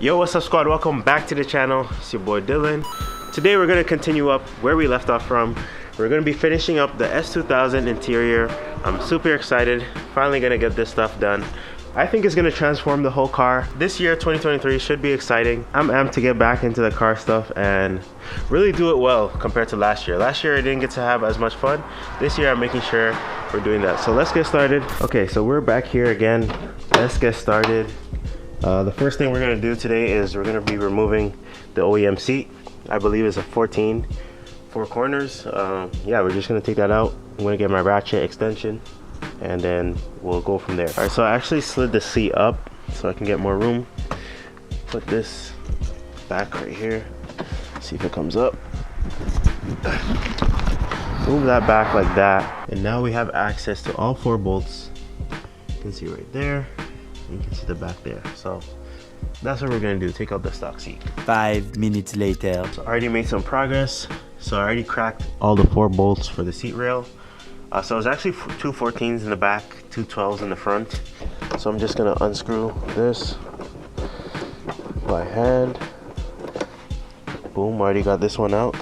Yo, what's up squad? Welcome back to the channel. It's your boy Dylan. Today we're going to continue up where we left off from. We're going to be finishing up the S2000 interior. I'm super excited. Finally going to get this stuff done. I think it's going to transform the whole car. This year, 2023, should be exciting. I'm amped to get back into the car stuff and really do it well compared to last year. Last year I didn't get to have as much fun. This year I'm making sure we're doing that. So let's get started. Okay, so we're back here again. Let's get started. The first thing we're going to do today is we're going to be removing the OEM seat. I believe it's a 14 4 corners. Yeah, we're just going to take that out. I'm going to get my ratchet extension and then we'll go from there. All right, so I actually slid the seat up so I can get more room. Put this back right here. See if it comes up. Move that back like that. And now we have access to all 4 bolts. You can see right there. You can see the back there. So that's what we're gonna do, take out the stock seat. 5 minutes later. So I already made some progress. So I already cracked all the 4 bolts for the seat rail. So it's actually 2 14s in the back, 2 12s in the front. So I'm just gonna unscrew this by hand. Boom, already got this one out.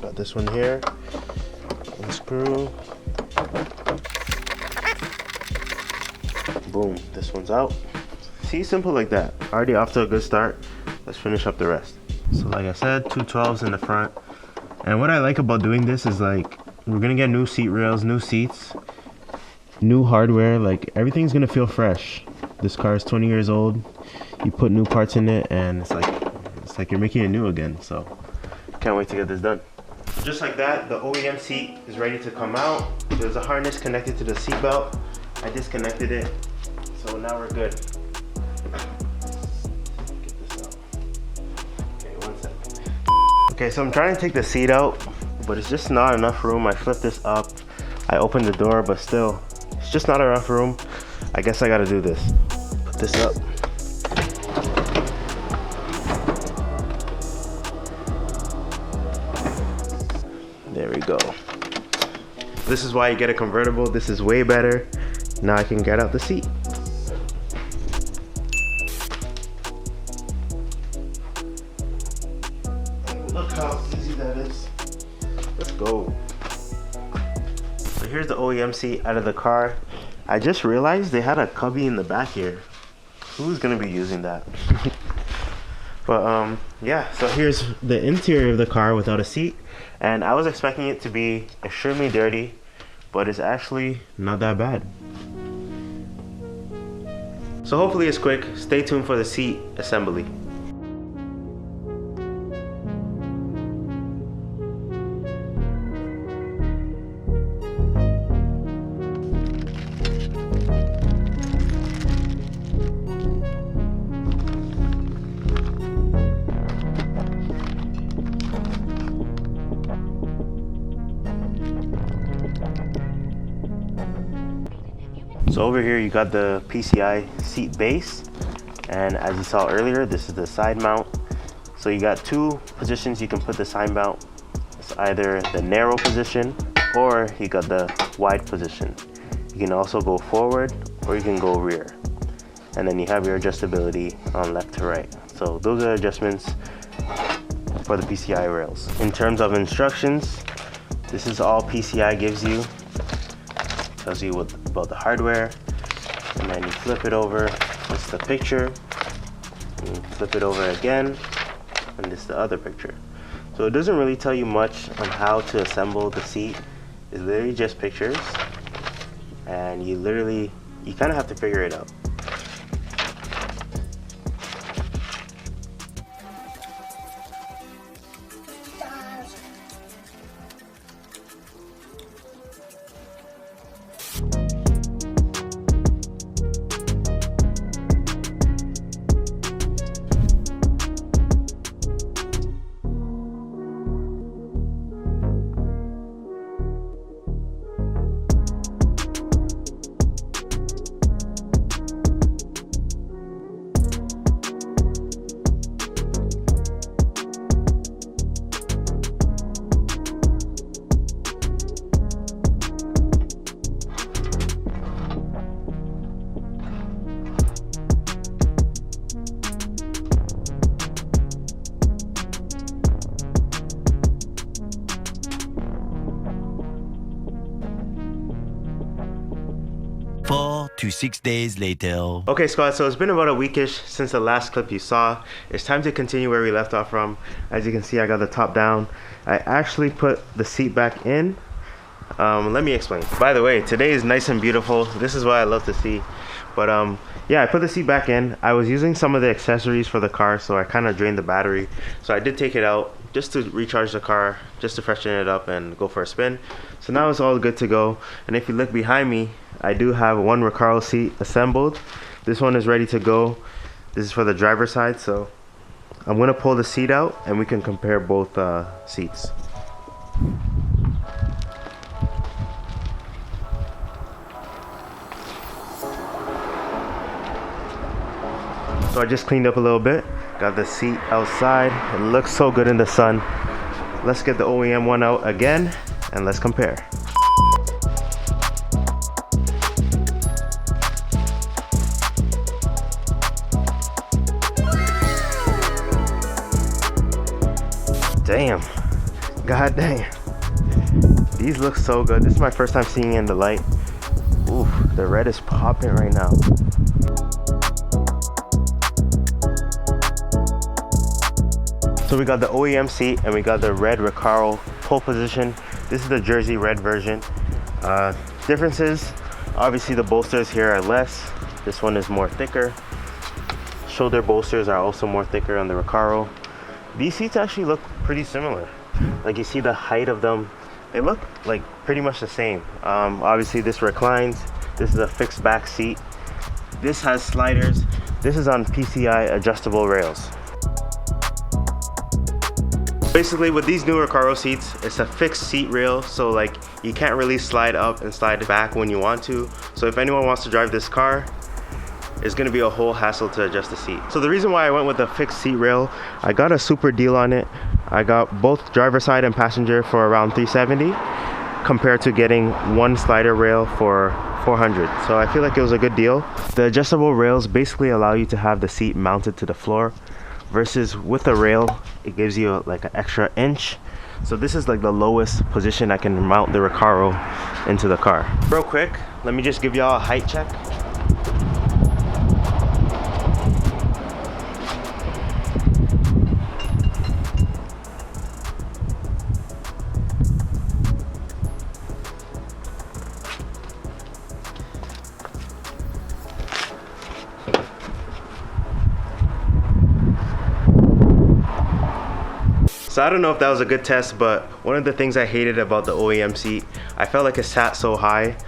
Got this one here. Unscrew. Boom, this one's out. See, simple like that. Already off to a good start. Let's finish up the rest. So like I said, 2 12s in the front. And what I like about doing this is like, we're gonna get new seat rails, new seats, new hardware. Like everything's gonna feel fresh. This car is 20 years old. You put new parts in it and it's like you're making it new again. So can't wait to get this done. Just like that, the OEM seat is ready to come out. There's a harness connected to the seat belt. I disconnected it. So now we're good. Get this out. Okay, 1 second. Okay, so I'm trying to take the seat out, but it's just not enough room. I flipped this up. I opened the door, but still, it's just not enough room. I guess I gotta do this. Put this up. There we go. This is why you get a convertible. This is way better. Now I can get out the seat. Look how easy that is. Let's go. So here's the OEM seat out of the car. I just realized they had a cubby in the back here. Who's gonna be using that? But yeah, so here's the interior of the car without a seat. And I was expecting it to be extremely dirty, but it's actually not that bad. So hopefully it's quick. Stay tuned for the seat assembly. So over here you got the PCI Seat Base, and as you saw earlier, this is the side mount. So you got 2 positions you can put the side mount. It's either the narrow position or you got the wide position. You can also go forward or you can go rear. And then you have your adjustability on left to right. So those are adjustments for the PCI rails. In terms of instructions, this is all PCI gives you. Tells you about the hardware, and then you flip it over. This is the picture. And you flip it over again, and this is the other picture. So it doesn't really tell you much on how to assemble the seat. It's literally just pictures, and you kind of have to figure it out. to 6 days later. Okay squad, so it's been about a weekish since the last clip you saw. It's time to continue where we left off from. As you can see, I got the top down. I actually put the seat back in. Let me explain. By the way, today is nice and beautiful. This is what I love to see. But yeah, I put the seat back in. I was using some of the accessories for the car, so I kind of drained the battery. So I did take it out just to recharge the car, just to freshen it up and go for a spin. So now it's all good to go. And if you look behind me, I do have one Recaro seat assembled. This one is ready to go. This is for the driver's side, so I'm gonna pull the seat out and we can compare both seats. So I just cleaned up a little bit, got the seat outside. It looks so good in the sun. Let's get the OEM one out again and let's compare. Damn, god damn. These look so good. This is my first time seeing it in the light. Ooh, the red is popping right now. So we got the OEM seat and we got the red Recaro Pole Position. This is the Jersey red version. Differences, obviously the bolsters here are less. This one is more thicker. Shoulder bolsters are also more thicker on the Recaro. These seats actually look pretty similar. Like you see the height of them, they look like pretty much the same. Obviously this reclines. This is a fixed back seat. This has sliders. This is on PCI adjustable rails. Basically with these new Recaro seats, it's a fixed seat rail, so like you can't really slide up and slide back when you want to. So if anyone wants to drive this car, it's gonna be a whole hassle to adjust the seat. So the reason why I went with a fixed seat rail, I got a super deal on it. I got both driver side and passenger for around $370 compared to getting one slider rail for $400. So I feel like it was a good deal. The adjustable rails basically allow you to have the seat mounted to the floor, versus with a rail, it gives you like an extra inch. So this is like the lowest position I can mount the Recaro into the car. Real quick, let me just give y'all a height check. So I don't know if that was a good test, but one of the things I hated about the OEM seat, I felt like it sat so high.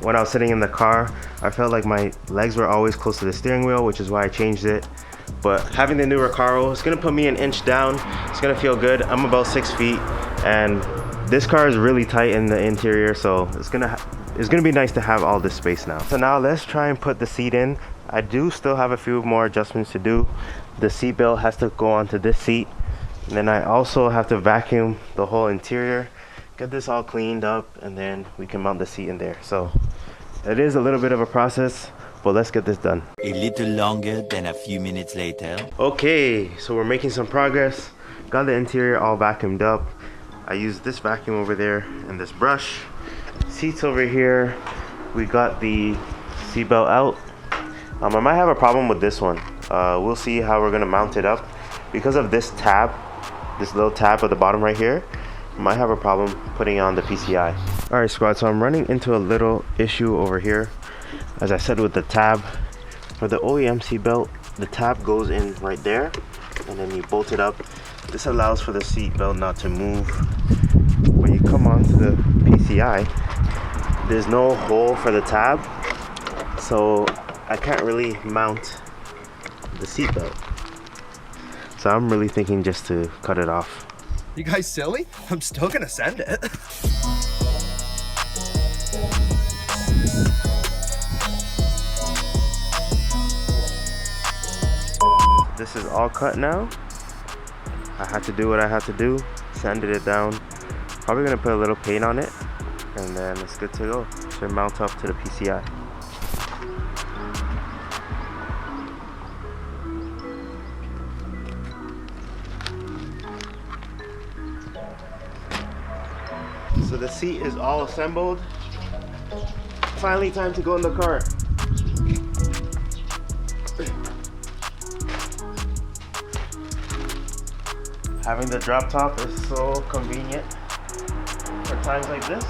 When I was sitting in the car, I felt like my legs were always close to the steering wheel, which is why I changed it. But having the new Recaro, it's gonna put me an inch down. It's gonna feel good. I'm about 6 feet, and this car is really tight in the interior, so it's gonna be nice to have all this space now. So now let's try and put the seat in. I do still have a few more adjustments to do. The seat belt has to go onto this seat. And then I also have to vacuum the whole interior, get this all cleaned up, and then we can mount the seat in there. So it is a little bit of a process, but let's get this done. A little longer than a few minutes later. Okay, so we're making some progress. Got the interior all vacuumed up. I used this vacuum over there and this brush. Seats over here. We got the seat belt out. I might have a problem with this one. We'll see how we're gonna mount it up. Because of this tab, this little tab at the bottom right here, might have a problem putting on the PCI. All right squad, so I'm running into a little issue over here. As I said with the tab, for the OEM seat belt, the tab goes in right there and then you bolt it up. This allows for the seat belt not to move. When you come onto the PCI, there's no hole for the tab, so I can't really mount the seat belt. So I'm really thinking just to cut it off. You guys silly? I'm still gonna send it. This is all cut now. I had to do what I had to do, sanded it down. Probably gonna put a little paint on it, and then it's good to go. Should mount up to the PCI. So the seat is all assembled. Finally time to go in the car. Having the drop top is so convenient for times like this.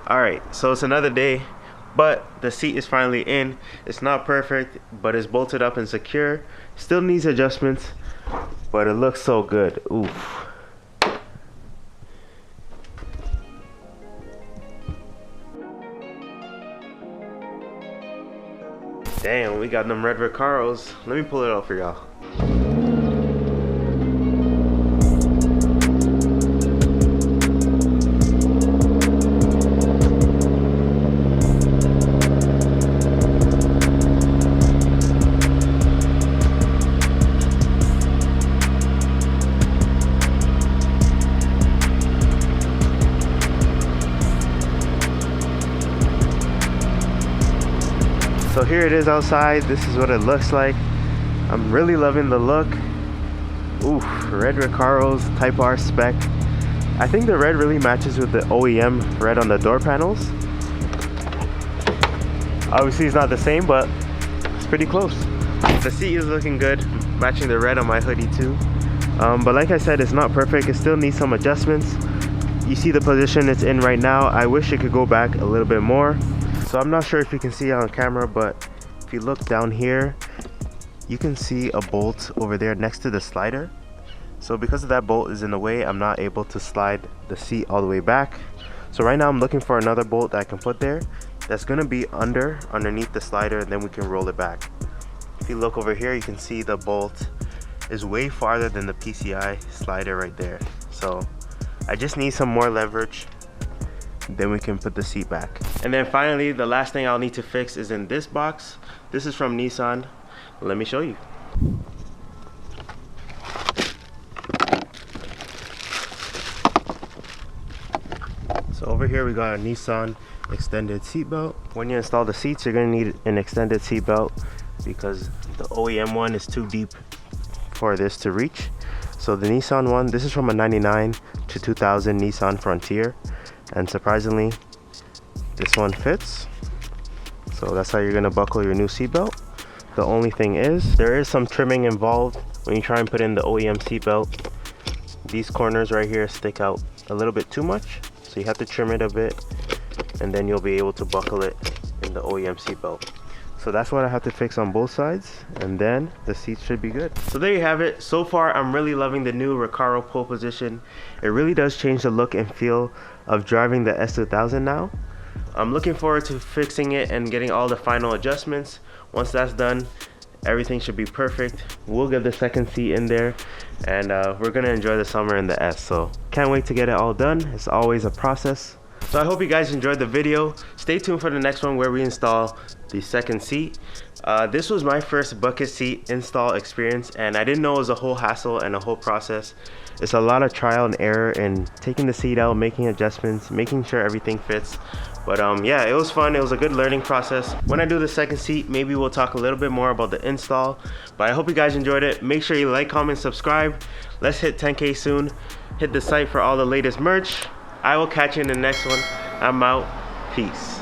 All right, so it's another day, but the seat is finally in. It's not perfect, but it's bolted up and secure. Still needs adjustments, but it looks so good. Oof. Damn, we got them red Recaros. Let me pull it out for y'all. So here it is outside. This is what it looks like. I'm really loving the look. Oof, red Recaros, Type R spec. I think the red really matches with the OEM red on the door panels. Obviously it's not the same, but it's pretty close. The seat is looking good, matching the red on my hoodie too. But like I said, it's not perfect. It still needs some adjustments. You see the position it's in right now. I wish it could go back a little bit more. So I'm not sure if you can see it on camera, but if you look down here, you can see a bolt over there next to the slider. So because of that bolt is in the way, I'm not able to slide the seat all the way back. So right now I'm looking for another bolt that I can put there that's gonna be underneath the slider, and then we can roll it back. If you look over here, you can see the bolt is way farther than the PCI slider right there. So I just need some more leverage, then we can put the seat back. And then finally, the last thing I'll need to fix is in this box. This is from Nissan. Let me show you. So over here we got a Nissan extended seat belt. When you install the seats, you're gonna need an extended seat belt because the OEM one is too deep for this to reach. So the Nissan one, this is from a 99 to 2000 Nissan Frontier. And surprisingly, this one fits. So that's how you're gonna buckle your new seatbelt. The only thing is, there is some trimming involved when you try and put in the OEM seatbelt. These corners right here stick out a little bit too much, so you have to trim it a bit, and then you'll be able to buckle it in the OEM seatbelt. So that's what I have to fix on both sides, and then the seats should be good. So there you have it. So far, I'm really loving the new Recaro Pole Position. It really does change the look and feel of driving the S2000 now. I'm looking forward to fixing it and getting all the final adjustments. Once that's done, everything should be perfect. We'll get the second seat in there, and we're gonna enjoy the summer in the S. So can't wait to get it all done. It's always a process. So I hope you guys enjoyed the video. Stay tuned for the next one where we install the second seat. This was my first bucket seat install experience, and I didn't know it was a whole hassle and a whole process. It's a lot of trial and error in taking the seat out, making adjustments, making sure everything fits. But yeah, it was fun. It was a good learning process. When I do the second seat, maybe we'll talk a little bit more about the install. But I hope you guys enjoyed it. Make sure you like, comment, subscribe. Let's hit 10K soon. Hit the site for all the latest merch. I will catch you in the next one. I'm out. Peace.